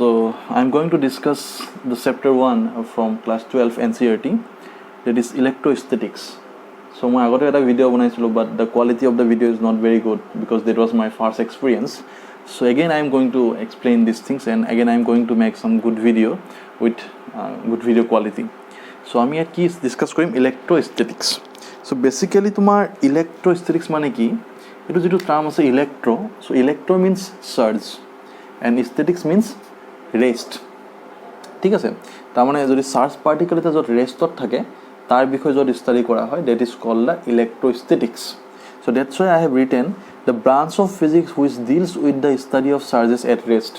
So I'm going to discuss the chapter 1 from class 12 NCERT, that is electroaesthetics. So I got a video but the quality of the video is not very good because that was my first experience. So again I'm going to explain these things, and again I'm going to make some good video with good video quality. So আমি ইয়াত কি discuss কৰিম ইলেক্ট্ৰ'এস্থেটিক্স. So basically তোমাৰ ইলেক্ট্ৰ'এস্থেটিক্স মানে কি, এইটো যেটো term আছে electro, so electro means charge and aesthetics means rest. ঠিক আছে, তার মানে যদি চার্জ পার্টিকেল এটা যত রেস্টত থাকে তার বিষয়ে যত স্টাডি করা হয়, that is called the electrostatics. So that's why I have written the branch of physics which deals with the study of charges at rest.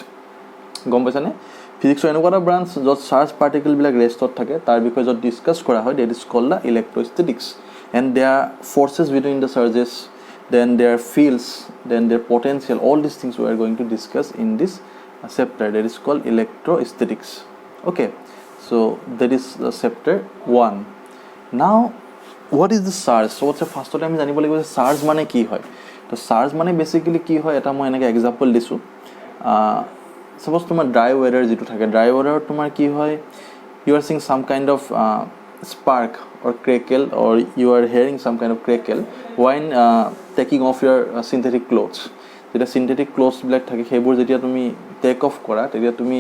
গম পাইছানে? ফিজিক্সৰ এনেকুৱা এটা ব্ৰাঞ্চ য'ত চাৰ্জ পাৰ্টিকেলবিলাক ৰেষ্টত থাকে তাৰ বিষয়ে য'ত ডিছকাছ কৰা হয়, that is called the electrostatics. And their forces between the charges, then their fields, then their potential, all this things we are going to discuss in this chapter, that is called electroaesthetics. Okay, so that is the chapter 1. Now what is the charge? So what's the first time জানিব লাগিব যে charge মানে কি হয়. তো charge মানে basically কি হয়, এটা মই এনেকৈ এক্সাম্পল দিছোঁ. সাপোজ তোমাৰ ড্ৰাই ৱেডাৰ যিটো থাকে, ড্ৰাই ৱেডাৰত তোমাৰ কি হয়, you are seeing some kind of spark or crackle, or you are hearing some kind of crackle when taking off your synthetic clothes. যেতিয়া সিনথেটিক ক্লথছবিলাক থাকে সেইবোৰ যেতিয়া তুমি টেক অফ কৰা, তেতিয়া তুমি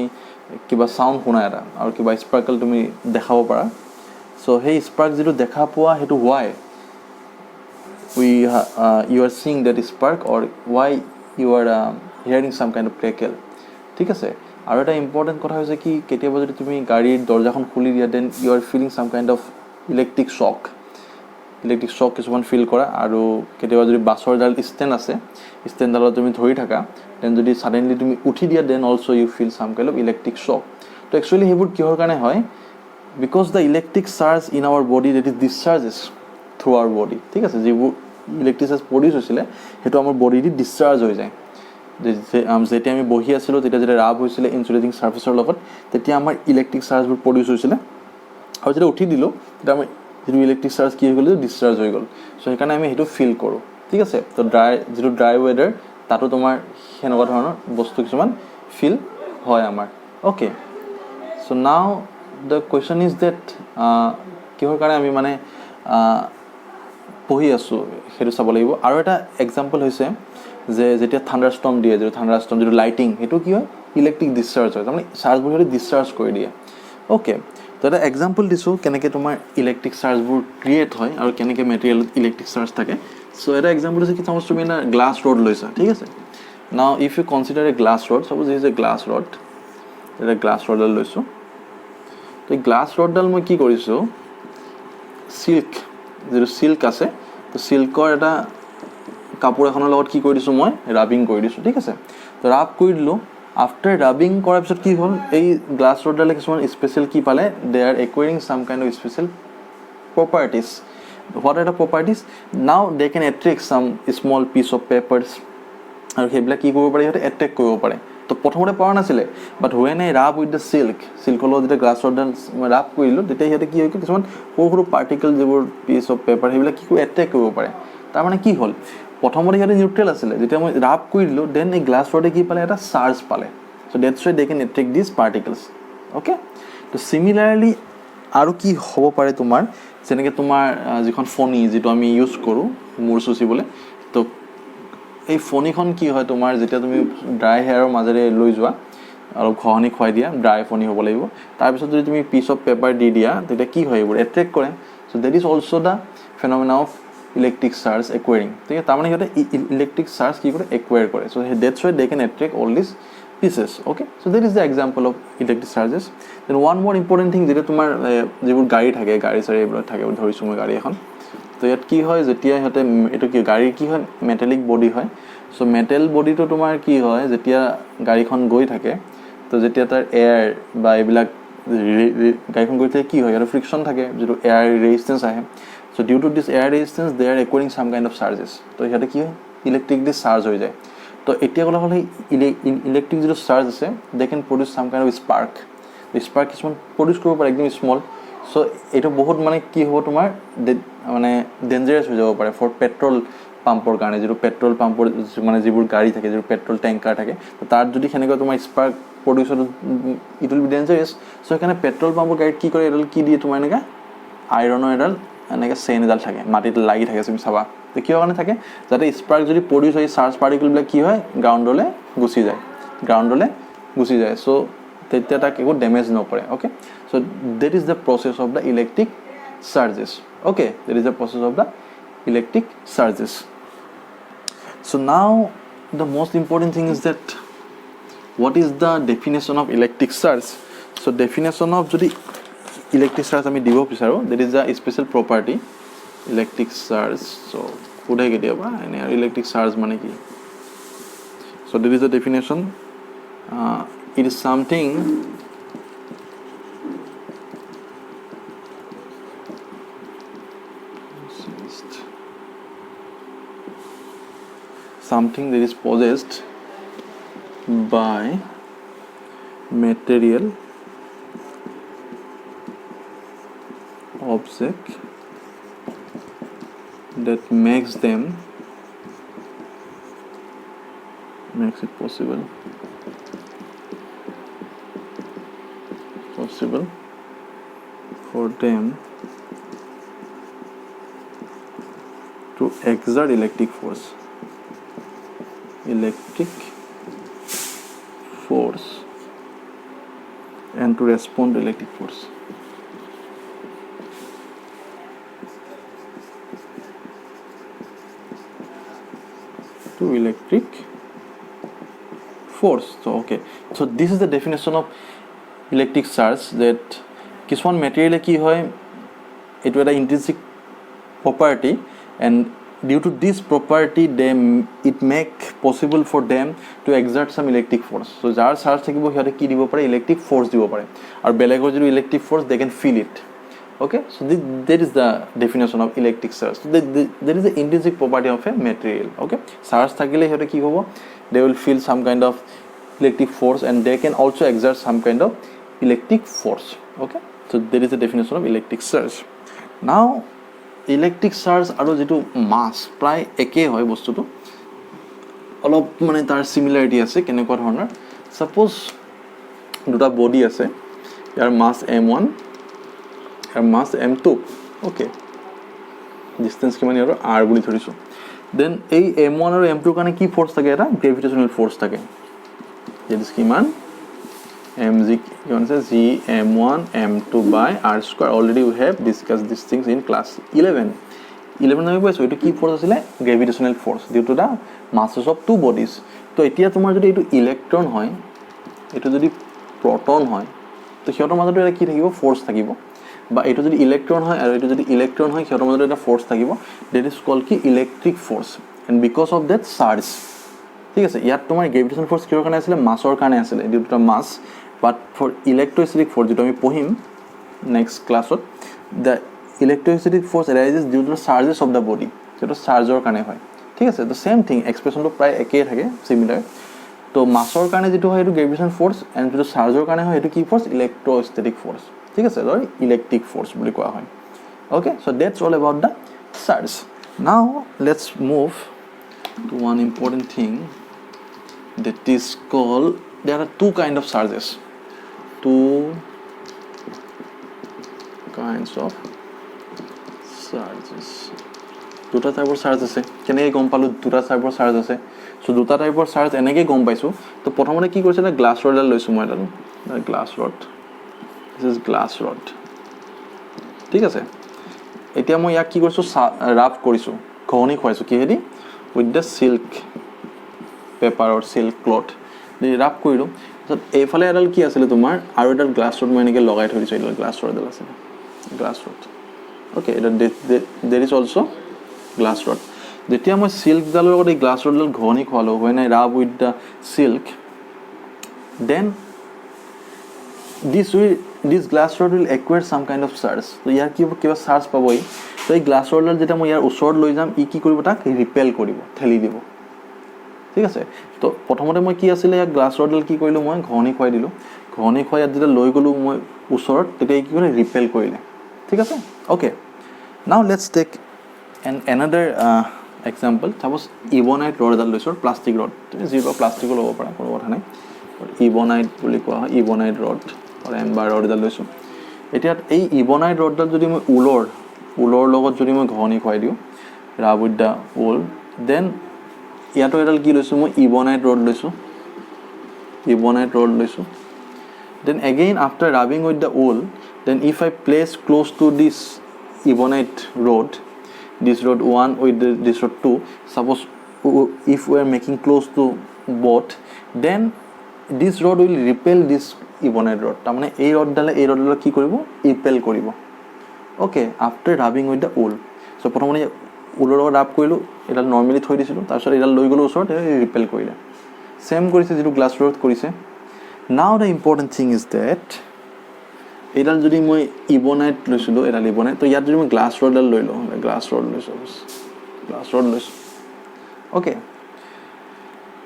কিবা চাউণ্ড শুনা এটা আৰু কিবা স্পাৰ্কল তুমি দেখাব পাৰা. চ' সেই স্পাৰ্ক যিটো দেখা পোৱা সেইটো হোৱাই ইউ আৰ চিং ডেট স্পাৰ্ক, অৰ ৱাই ইউ আৰ হিয়াৰিং চাম কাইণ্ড অফ ক্ৰেকেল. ঠিক আছে, আৰু এটা ইম্পৰ্টেণ্ট কথা হৈছে কি, কেতিয়াবা যদি তুমি গাড়ীৰ দৰ্জাখন খুলি দিয়া, দেন ইউ আৰ ফিলিং চাম কাইণ্ড অফ ইলেক্ট্ৰিক শ্বক কিছুমান ফিল কৰা. আৰু কেতিয়াবা যদি বাছৰ ডাল ষ্টেণ্ড আছে, ষ্টেণ্ডডালত তুমি ধৰি থাকা, দেন যদি ছাডেনলি তুমি উঠি দিয়া, then also' you feel some kind of electric shock. তো একচুৱেলি সেইবোৰ কিহৰ কাৰণে হয়, because the electric charge in our body that is discharges through our body. ঠিক আছে, যিবোৰ ইলেক্ট্ৰিক চাৰ্জ প্ৰডিউচ হৈছিলে সেইটো আমাৰ বডি দি ডিছচাৰ্জ হৈ যায়. যেতিয়া আমি বহি আছিলোঁ, তেতিয়া যেতিয়া ৰাব হৈছিলে ইনচুলেটিং ছাৰ্ফেচৰ লগত, তেতিয়া আমাৰ ইলেক্ট্ৰিক চাৰ্জবোৰ প্ৰডিউচ হৈছিলে, আৰু যেতিয়া উঠি দিলোঁ তেতিয়া আমাৰ যিটো ইলেক্ট্ৰিক চাৰ্জ কি হৈ গ'ল, ডিছচাৰ্জ হৈ গ'ল. চ' সেইকাৰণে আমি সেইটো ফিল কৰোঁ. ঠিক আছে, তো যিটো ড্ৰাই ৱেডাৰ তাতো তোমাৰ সেনেকুৱা ধৰণৰ বস্তু কিছুমান ফিল হয় আমাৰ. অ'কে, চ' নাও দ্য কুৱেশ্যন ইজ ডেট কিহৰ কাৰণে আমি মানে পঢ়ি আছোঁ সেইটো চাব লাগিব. আৰু এটা এক্সাম্পল হৈছে যে যেতিয়া থাণ্ডাৰষ্টৰ্ম দিয়ে, যিটো লাইটিং, সেইটো কি হয়, ইলেক্ট্ৰিক ডিছচাৰ্জ হয়, তাৰমানে চাৰ্জবোৰ সিহঁতে ডিছচাৰ্জ কৰি দিয়ে. অ'কে, তো এটা এক্সাম্পল দিছোঁ কেনেকৈ তোমাৰ ইলেক্ট্ৰিক চাৰ্জবোৰ ক্ৰিয়েট হয় আৰু কেনেকৈ মেটেৰিয়েলত ইলেক্ট্ৰিক চাৰ্জ থাকে. চ' এটা এক্সাম্পল হৈছে কি, চাপ'জ তুমি এটা গ্লাছ ৰড লৈছা. ঠিক আছে, now if you consider a glass rod, suppose is a glass rod, এটা গ্লাছ ৰডডাল লৈছোঁ. তো এই গ্লাছ ৰডডাল মই কি কৰিছোঁ, যিটো চিল্ক আছে, তো চিল্কৰ এটা কাপোৰ এখনৰ লগত কি কৰি দিছোঁ, মই ৰাবিং কৰি দিছোঁ. ঠিক আছে, তো ৰাব কৰি দিলোঁ. আফটাৰ ৰাবিং কৰাৰ পিছত কি হ'ল, এই গ্লাছ ৰডডালে কিছুমান স্পেচিয়েল কি পালে, দে are acquiring some kind of special properties. What are the properties? নাও দে কেন এট্ৰেক্ট চাম স্মল পিচ অফ পেপাৰ্ছ, আৰু সেইবিলাক কি কৰিব পাৰে, সিহঁতে এট্ৰেক্ট কৰিব পাৰে. তো প্ৰথমতে পৰা নাছিলে, but when I rub with the চিল্কৰ লগত যেতিয়া গ্লাছ ৰডডাল মই ৰাব কৰিলোঁ, তেতিয়া সিহঁতে কি হৈ গ'ল, কিছুমান সৰু সৰু পাৰ্টিকেল যিবোৰ পিচ অফ পেপাৰ সেইবিলাক কি কৰিব, এট্ৰেক্ট কৰিব পাৰে. তাৰমানে কি হ'ল, প্ৰথমতে সিহঁতে নিউট্ৰেল আছিলে, যেতিয়া মই ৰাব কৰি দিলোঁ, দেন এই গ্লাছ ৰডে কি পালে, এটা চাৰ্জ পালে. So' that's why they can attract this particles. Okay, তো চিমিলাৰলি আৰু কি হ'ব পাৰে তোমাৰ, যেনেকৈ তোমাৰ যিখন ফণি যিটো আমি ইউজ কৰোঁ মূৰ চুচিবলৈ, তো এই ফণিখন কি হয় তোমাৰ, যেতিয়া তুমি ড্ৰাই হেয়াৰৰ মাজেৰে লৈ যোৱা, অলপ ঘঁহনি খুৱাই দিয়া, ড্ৰাই ফণি হ'ব লাগিব, তাৰপিছত যদি তুমি পিচ অফ পেপাৰ দি দিয়া, তেতিয়া কি হয়, এইবোৰ এট্ৰেক্ট কৰে. So' that is also' the phenomena of electric charge acquiring. ঠিক আছে, তাৰমানে সিহঁতে ইলেক্ট্ৰিক চাৰ্জ কি কৰে, একুৱায়াৰ কৰে. So' that's why they can attract all this pieces. Okay, so' that is the example of electric charges. Then one more important thing, যেতিয়া তোমাৰ যিবোৰ গাড়ী থাকে, গাড়ী চাড়ী এইবিলাক থাকে, ধৰিছোঁ মই গাড়ী এখন, তো ইয়াত কি হয়, যেতিয়া সিহঁতে এইটো কি গাড়ীৰ কি হয়, মেটেলিক বডি হয়. চ' মেটেল বডিটো তোমাৰ কি হয়, যেতিয়া গাড়ীখন গৈ থাকে, তো যেতিয়া তাৰ এয়াৰ বা এইবিলাক গাড়ীখন গৈ থাকে কি হয়, ইয়াৰ ফ্ৰিকশ্যন থাকে, যিটো এয়াৰ ৰেজিষ্টেঞ্চ আহে. So' due to this air resistance they are acquiring some kind of charges. তো সিহঁতে কি হয়, ইলেক্ট্ৰিকলি চাৰ্জ হৈ যায়. তো এতিয়া কথা হ'ল, সেই ইলেক্ট্ৰিক যিটো চাৰ্জ আছে, দে কেন প্ৰডিউচ চাম কাইণ্ড অফ স্পাৰ্ক কিছুমান প্ৰডিউচ কৰিব পাৰে, একদম স্মল. চ' এইটো বহুত মানে কি হ'ব, তোমাৰ মানে ডেঞ্জাৰাছ হৈ যাব পাৰে ফৰ পেট্ৰল পাম্পৰ কাৰণে যিটো পেট্ৰল পাম্পৰ মানে যিবোৰ গাড়ী থাকে যিবোৰ পেট্ৰল টেংকাৰ থাকে তো তাত যদি সেনেকৈ তোমাৰ স্পাৰ্ক প্ৰডিউচ হয় ইট উইল বি ডেঞ্জাৰাছ চ' সেইকাৰণে পেট্ৰল পাম্পৰ গাড়ীত কি কৰে এডাল কি দিয়ে তোমাৰ এনেকৈ আইৰণৰ এডাল এনেকৈ চেইন এডাল থাকে মাটিত লাগি থাকে তুমি চাবা তো কিহৰ কাৰণে থাকে যাতে স্পাৰ্ক যদি প্ৰডিউচ হয় চাৰ্জ পাৰ্টিকলবিলাক কি হয় গ্ৰাউণ্ডলৈ গুচি যায় চ' তেতিয়া তাক একো ডেমেজ নকৰে okay so' that is the process of the electric charges okay that is the process of the electric charges. So now the most important thing is that what is the definition of electric charge? So definition of jodi electric charge ami dibo bicharu that is the special property electric charge. So pudai ke diya ba ene electric charge mane ki so there is the definition it is something that is possessed by material object that makes it possible for them to exert electric force and to respond to electric force. So okay, so this is the definition of electric charge that কিছুমান material কি হয় এইটো এটা intrinsic property and due to this property it make possible for them to exert some electric force so jar charge থাকিব হিয়াতে কি দিব পারে electric force দিব পারে আর বেলেগৰ যদি electric force they can feel it okay so that is the definition of electric charge so there is the intrinsic property of a material okay charge থাকিলে হিয়াতে কি হ'ব they will feel some kind of electric force and they can also exert some kind of electric force okay so that is the definition of electric charge now electric charge আৰু যেটো মাছ প্ৰায় একে হয় বস্তুটো অলপ মানে তাৰ সিমিলাৰিটি আছে কেনেকুৱা ধৰণৰ সাপোজ দুটা বডি আছে ইয়াৰ মাছ m1 আৰু মাছ m2 ওকে ডিসটেন্স কিমান ইয়াৰ r বুলি ধৰিছো দেন এই m1 আৰু m2 কাৰণে কি ফোৰ্স থাকে এটা গ্ৰেভিটেশনাল ফোর্স থাকে যেটো কিমান mg given as g m1 m2 by r square already we have discussed these things in class 11 আমি পাইছো এটো কি ফোর্স আছিল গ্ৰেভিটেশনাল force due to the masses of two bodies তো এতিয়া তোমাৰ যদি এটো ইলেক্ট্ৰন হয় এটো যদি প্ৰটন হয় তো হিয়তৰ মাজত এটা কি থাকিব ফোৰ্স থাকিব বা এটো যদি ইলেক্ট্ৰন হয় আৰু এটো যদি ইলেক্ট্ৰন হয় হিয়তৰ মাজত এটা ফোৰ্স থাকিব that is called কি electric force and because of that charge ঠিক আছে ইয়াত তোমাৰ গ্ৰেভিটেশনাল ফোৰ্স কিহৰ কাৰণে আছিল মাছৰ কাৰণে আছিল due to the mass but for electrostatic force যেটো আমি পঢ়িম next class the electrostatic force arises due to the charges of the body যেটো চাৰ্জৰ কাৰণে হয় ঠিক আছে the same thing expression তো প্ৰায় একেই থাকে similar তো মাছৰ কাৰণে যেটো হয় এটো গ্ৰেভিটেশনাল ফোৰ্স and যেটো চাৰ্জৰ কাৰণে হয় এটো কি ফোৰ্স ইলেক্ট্ৰোষ্টেটিক ফোৰ্স ঠিক আছে লয় ইলেক্ট্ৰিক ফোৰ্স বুলি কোৱা হয় okay so that's all about the charge now let's move to one important thing that is called there are two kinds of charges দুটা টাইপৰ চাৰ্জ আছে কেনেকৈ গম পালো দুটা টাইপৰ চাৰ্জ আছে সো দুটা টাইপৰ চাৰ্জ এনেকৈ গম পাইছো তো প্ৰথমতে কি কৰিছে না গ্লাছ ৰড লৈছো মই এটা glass rod this is glass rod ঠিক আছে এতিয়া মই ইয়াক কি কৰিছো ৰাফ কৰিছো ঘহনি খুৱাইছো কিহেদি with the silk paper or silk cloth দি ৰাফ কৰিলো তো এইফালে এডাল কি আছিল তোমাৰ আৰু এডাল গ্লাছ ৰড মই এনেকৈ লগাই থৈ দিছো এডাল গ্লাছ ৰড আছিল গ্লাছ ৰড ওকে এটা there is also glass rod যেতিয়া মই সিল্ক ডালৰ লগত এই glass ৰডডাল ঘহনি খোৱালো when I rub with the silk then this glass rod will acquire some kind of charge তো ইয়াৰ কিবা চাৰ্জ পাবই তো এই গ্লাছ ৰডডাল যেতিয়া মই ইয়াৰ ওচৰত লৈ যাম ই কি কৰিব তাক ৰিপেল কৰিব ঠেলি দিব ঠিক আছে তো প্ৰথমতে মই কি আছিল ইয়াৰ গ্লাছ ৰডডাল কি কৰিলো মই ঘহনি খুৱাই দিলো ঘহনি খুৱাই ইয়াত যেতিয়া লৈ গলো মই ওচৰত তেতিয়া কি কৰিলে ৰিপেল কৰিলে ঠিক আছে okay now let's take another example suppose ebonite rod এডাল লৈছোঁ, প্লাষ্টিক ৰড, তুমি যি বা প্লাষ্টিকো ল'ব পাৰা, কোনো কথা নাই। ইবনাইট বুলি কোৱা হয়, ইবনাইট ৰড আৰু এম্বাৰ ৰড এডাল লৈছোঁ। এতিয়া এই ইবনাইট ৰডডাল যদি মই ঊলৰ লগত যদি মই ঘঁহনি খুৱাই দিওঁ, ৰাব উইথ দ্য ঊল, দেন ইয়াতো এডাল কি লৈছোঁ মই, ইবনাইট ৰড লৈছোঁ। Then again after rubbing with the wool, then if I place close to this ebonite rod, this rod 1 with this rod 2, suppose if we are making close to both, then this rod will repel this ebonite rod. তাৰমানে এই ৰডডালে কি কৰিব, repel কৰিব। Okay, after rubbing with the wool, so' প্ৰথমতে ঊলৰ লগত rub কৰিলোঁ, এডাল নৰ্মেলি থৈ দিছিলোঁ, তাৰপিছত এডাল লৈ গ'লোঁ ওচৰত, ৰিপেল কৰিলে। ছেম কৰিছে যিটো গ্লাছ ৰড কৰিছে। Now the important thing is that এডাল যদি মই ইবনাইট লৈছিলোঁ, এডাল ইবনাইট, তো ইয়াত যদি মই গ্লাছ ৰডডাল লৈ লওঁ, গ্লাছ ৰড লৈছোঁ, অ'কে।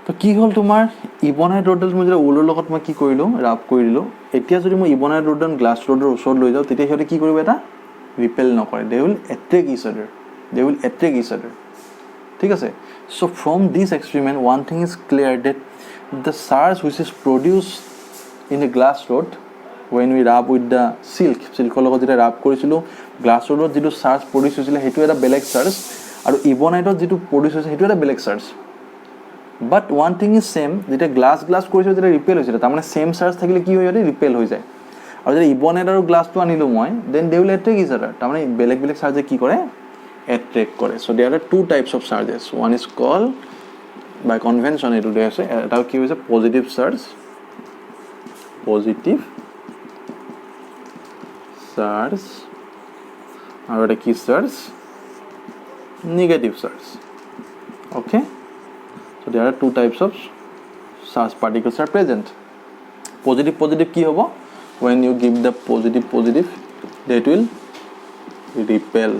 তো কি হ'ল তোমাৰ ইবনাইট ৰডডাল মই যেতিয়া ঊলৰ লগত মই কি কৰিলোঁ, ৰাব কৰি দিলোঁ। এতিয়া যদি মই ইবনাইট ৰডডাল গ্লাছ ৰডৰ ওচৰত লৈ যাওঁ, তেতিয়া সিহঁতে কি কৰিব, এটা ৰিপেল নকৰে, দে উইল এট্ৰেক্ট ইচ আদাৰ, ঠিক আছে। So' from this experiment one thing is clear that the charge which is produced in the glass rod when we rub with the silkৰ লগত যেতিয়া ৰাব কৰিছিলোঁ, গ্লাছ ৰডত যিটো চাৰ্জ প্ৰডিউচ হৈছিলে সেইটো এটা বেলেগ চাৰ্জ, আৰু ইবনাইটত যিটো প্ৰডিউচ হৈছে সেইটো এটা বেলেগ charge. But one thing is same, যেতিয়া গ্লাছ কৰিছিলোঁ যেতিয়া ৰিপেল হৈছিলে, তাৰমানে ছেম চাৰ্জ থাকিলে কি হয়, ৰিপেল হৈ যায়। আৰু যেতিয়া ইবনাইট আৰু গ্লাছটো আনিলোঁ মই, then they will attract each other, তাৰমানে বেলেগ চাৰ্জে কি কৰে, এট্ৰেক্ট কৰে। So' there are two types of charges, one is call by convention, এইটো দিয়া আছে, এটা কি হৈছে পজিটিভ চাৰ্জ, আৰু এটা কি charge, negative charge. Okay, so' there are two types of charge particles are present. Positive কি হ'ব, when you give the positive that will repel,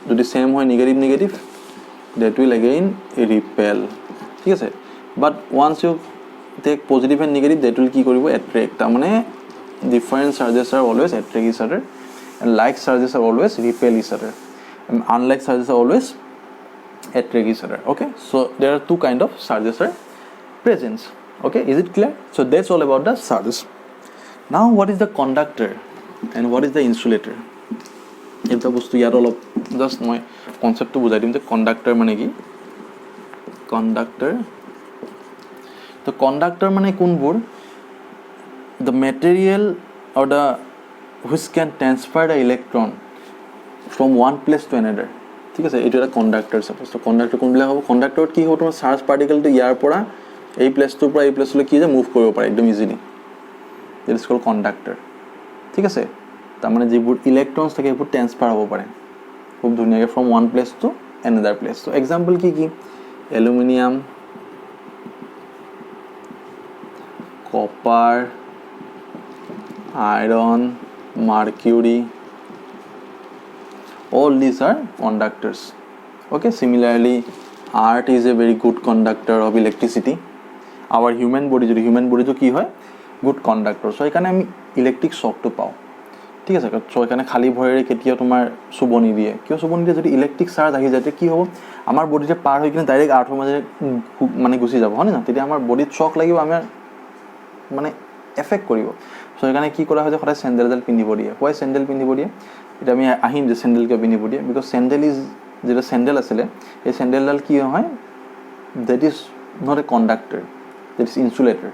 যদি ছেম হয় negative that will again repel, ঠিক আছে। বাট once you take positive and negative, that will কি কৰিব, attract, তাৰমানে different charges are always attract each other and like charges are always repel each other and unlike charges are always attract each other. Okay, so there are two kind of charges are present. Okay, is it clear? So that's all about the charges. Now what is the conductor and what is the insulator? এটা বস্তু ইয়াত অলপ just মই কনচেপ্টটো বুজাই দিম যে conductor মানে কি। কণ্ডাক্টৰ মানে কোনবোৰ, the material or the which can transfer the electron from one place to another, ঠিক আছে। এইটো এটা কণ্ডাক্টৰ। চাপ'জ তো কণ্ডাক্টৰ কোনবিলাক হ'ব, কণ্ডাক্টৰত কি হ'ব, তোমাৰ চাৰ্জ পাৰ্টিকেলটো ইয়াৰ পৰা এই প্লেচটোৰ পৰা এই প্লেচলৈ কি যে মুভ কৰিব পাৰে একদম easily, it is called conductor, ঠিক আছে। তাৰমানে যিবোৰ ইলেক্ট্ৰনছ থাকে সেইবোৰ ট্ৰেন্সফাৰ হ'ব পাৰে খুব ধুনীয়াকৈ from one place to another place. ত' এক্সাম্পল কি aluminium, copper, iron, mercury, all these are conductors. Okay, similarly earth is a very good conductor of electricity. Our human body to কি হয়, good conductor. So এখানে আমি electric শ্বকটো পাওঁ, ঠিক আছে। চ' এখানে খালী ভৰিৰে কেতিয়াও তোমাৰ চুব নিদিয়ে, কিয় চুব নিদিয়ে, যদি ইলেক্ট্ৰিক চাৰ্জ আহি যায় কি হ'ব, আমাৰ বডিতে পাৰ হৈ কিনে ডাইৰেক্ট আৰ্থৰ মাজেৰে মানে গুচি যাব, হয় না, তেতিয়া আমাৰ বডিত শ্বক লাগিব, আমাৰ মানে এফেক্ট কৰিব। চ' সেইকাৰণে কি কৰা হয় যে সদায় চেণ্ডেল এডাল পিন্ধিব দিয়ে। হোৱাই চেণ্ডেল পিন্ধিব দিয়ে, এতিয়া আমি আহিম যে চেণ্ডেল কিয় পিন্ধিব দিয়ে, বিকজ যিটো চেণ্ডেল আছিলে সেই চেণ্ডেলডাল কি হয়, that is not a conductor, that is insulator.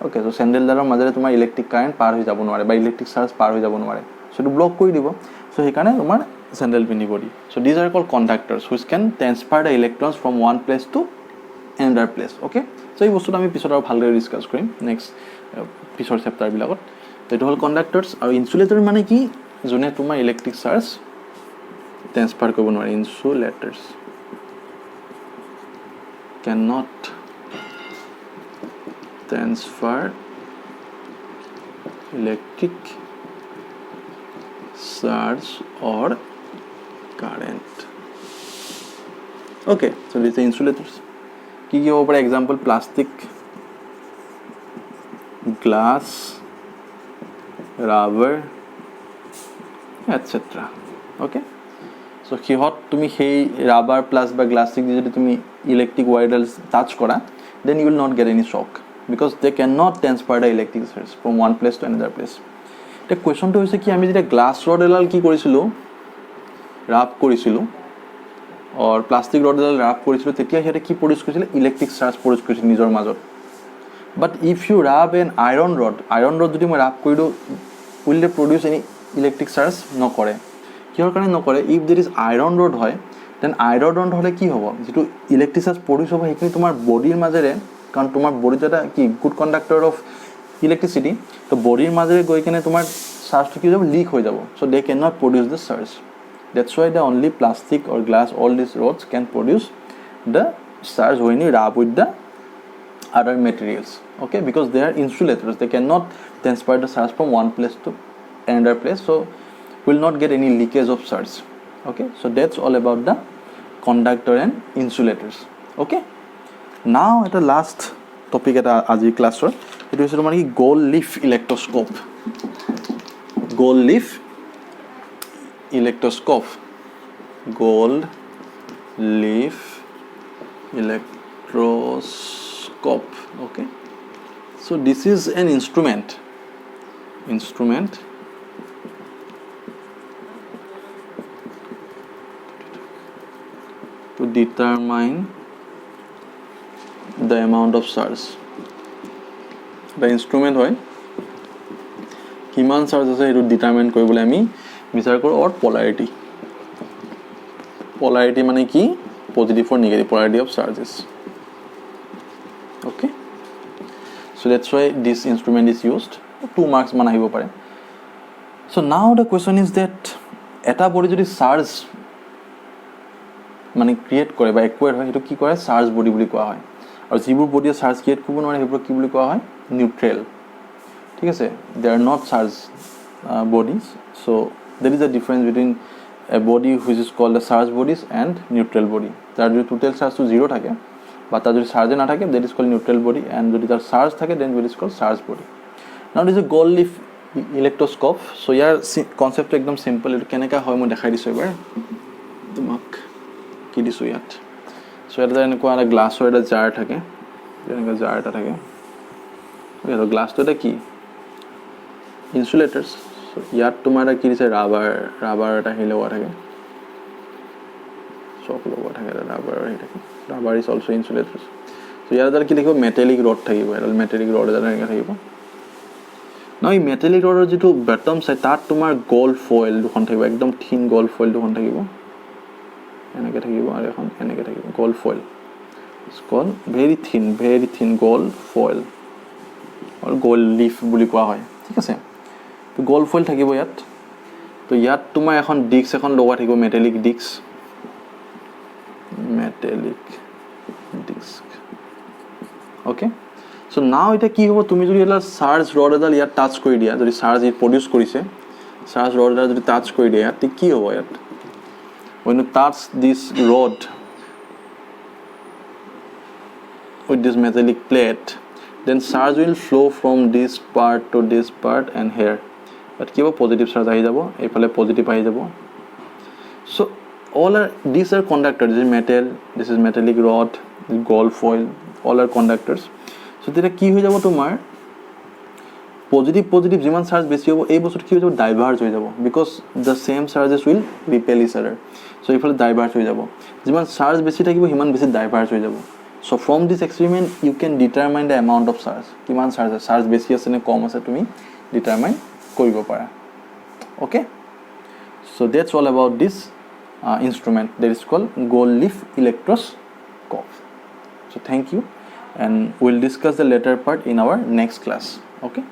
Okay, so' চেণ্ডেলডালৰ মাজেৰে তোমাৰ ইলেক্ট্ৰিক কাৰেণ্ট পাৰ হৈ যাব নোৱাৰে বা ইলেক্ট্ৰিক চাৰ্জ পাৰ হৈ যাব নোৱাৰে, চ' এইটো ব্লক কৰি দিব। চ' সেইকাৰণে তোমাৰ চেণ্ডেল পিন্ধিব দিয়ে। So' these are called conductors which can transfer the electrons from one place to another place. Okay, so' এই বস্তুটো আমি পিছত আৰু ভালদৰে ডিছকাছ কৰিম নেক্সট পিছৰ চেপ্টাৰবিলাকত। এইটো হ'ল কণ্ডাক্টৰ্ছ। আৰু ইনচুলেটৰ মানে কি, যোনে তোমাৰ ইলেক্ট্ৰিক চাৰ্জ ট্ৰেন্সফাৰ কৰিব নোৱাৰে। Insulators can not transfer electric charge or current. Okay, so' this the insulators. কি হ'ব পাৰে example, plastic, glass, rubber, etc. Okay, so সিহঁত তুমি সেই ৰাবাৰ প্লাছ বা গ্লাছ ষ্টিক দি যদি তুমি ইলেক্ট্ৰিক ৱায়াৰডাল টাচ কৰা then you will not get any shock because they can not transfer the electric charge from one place to another place এতিয়া কুৱেশ্যনটো হৈছে কি আমি যেতিয়া গ্লাছ ৰড এডাল কি কৰিছিলোঁ ৰাব কৰিছিলোঁ और प्लास्टिक रड एडाल राब কৰিছিলোঁ তেতিয়া সিহঁতে কি প্ৰডিউচ কৰিছিলে ইলেক্ট্ৰিক চাৰ্জ প্ৰডিউচ কৰিছিল নিজৰ মাজত but if you rub an iron rod যদি মই ৰাব কৰি দিওঁ will they produce any electric charge নকৰে কিহৰ কাৰণে নকৰে if there is iron rod হয় দেন আইৰণ ৰড হ'লে কি হ'ব যিটো ইলেক্ট্ৰিক চাৰ্জ প্ৰডিউচ হ'ব সেইখিনি তোমাৰ বডিৰ মাজেৰে কাৰণ তোমাৰ বডিটো এটা কি গুড কণ্ডাক্টৰ অফ ইলেক্ট্ৰিচিটি তো বডিৰ মাজেৰে গৈ কিনে তোমাৰ চাৰ্জটো কি হৈ যাব লিক হৈ যাব so' they can not produce the charge That's why the only plastic or glass, all these rods can produce the charge when you rub with the other materials. Okay, because they are insulators. They cannot transfer the charge from one place to another place. So, will not get any leakage of charge. Okay, so that's all about the conductor and insulators. Okay, now at the last topic at our class, it is the gold leaf electroscope. Gold leaf electroscope, gold leaf electroscope. Okay, so this is an instrument to determine the amount of charge. The instrument hoy kiman charge ase etu determine koribole ami বিচাৰ কৰোঁ और polarity মানে কি positive or negative polarity of charges. Okay, so that's why this instrument is used. 2 marks মান আহিব পাৰে. So now the question is that এটা body যদি চাৰ্জ মানে ক্ৰিয়েট কৰে বা একুৱায়াৰ হয় সেইটো কি কৰে চাৰ্জ বডি বুলি কোৱা হয় আৰু যিবোৰ বডিয়ে চাৰ্জ ক্ৰিয়েট কৰিব নোৱাৰে সেইবোৰ কি বুলি কোৱা হয় নিউট্ৰেল ঠিক আছে they are not charge bodies. So there is a difference between a body which is called the charged bodies and neutral body. There is total charge to 0 থাকে but তার যদি charge না থাকে that is called neutral body and যদি তার charge থাকে then it is called charged body. Now this is a gold leaf electroscope. So year concept একদম simple এটো কেনেকা হয় মই দেখাই দিছো এবাৰ তোমাক কি দিছো ইয়াত so এটা এনেকুৱা এটা গ্লাছৰ এটা জাৰ থাকে এনেকা জাৰ এটা থাকে এই গ্লাছটো এটা কি ইনসুলেটৰস ইয়াত তোমাৰ কি দিছে ৰাবাৰ এটা হি লগোৱা থাকে চক লগোৱা থাকে ৰাবাৰ হি থাকে ৰাবাৰ ইজ অলসো ইনসুলেটৰস সো ইয়াত কি লিখিব মেটালিক ৰড থাকিব এডাল মেটালিক ৰড এটা এনেকা থাকিব না এই মেটালিক ৰডৰ যেটো বটম সাইড তাত তোমাৰ গোল্ড ফয়েল দুখন থাকিব একদম থিন গোল্ড ফয়েল দুখন থাকিব এনেকা থাকিব আৰু এখন এনেকা থাকিব gold foil is call very থিন গোল্ড ফয়েল আৰু গোল্ড লিফ বুলি কোৱা হয় ঠিক আছে তো গোল্ড ফয়েল থাকিব ইয়াত তো ইয়াত তোমাৰ এখন ডিস্ক এখন লগোৱা থাকিব metallic disk okay so now এটা কি হ'ব তুমি যদি এটা চাৰ্জ ৰড এডাল ইয়াত টাচ কৰি দিয়া যদি চাৰ্জ ই প্ৰডিউস কৰিছে চাৰ্জ ৰড এডাল যদি টাচ কৰি দিয়া তে কি হ'ব ইয়াত when you touch this rod with this metallic plate then charge will flow from this part to this part and here but কি হ'ব পজিটিভ চাৰ্জ আহি যাব এইফালে পজিটিভ আহি যাব so all are these are conductors this is metal this is metallic rod this gold foil all are conductors so এটা কি হৈ যাব তোমাৰ পজিটিভ যিমান চাৰ্জ বেছি হ'ব এই বস্তুটো কি হৈ যাব ডাইভাৰ্জ হৈ যাব because the same charges will repel each other so এইফালে ডাইভাৰ্জ হৈ যাব যিমান চাৰ্জ বেছি থাকিব সিমান বেছি ডাইভাৰ্জ হৈ যাব so from this experiment you can determine the amount of charge কিমান চাৰ্জ বেছি আছে নে কম আছে তুমি determine কৰিব পাৰা okay so that's all about this instrument that is called gold leaf electroscope so thank you and we'll discuss the later part in our next class okay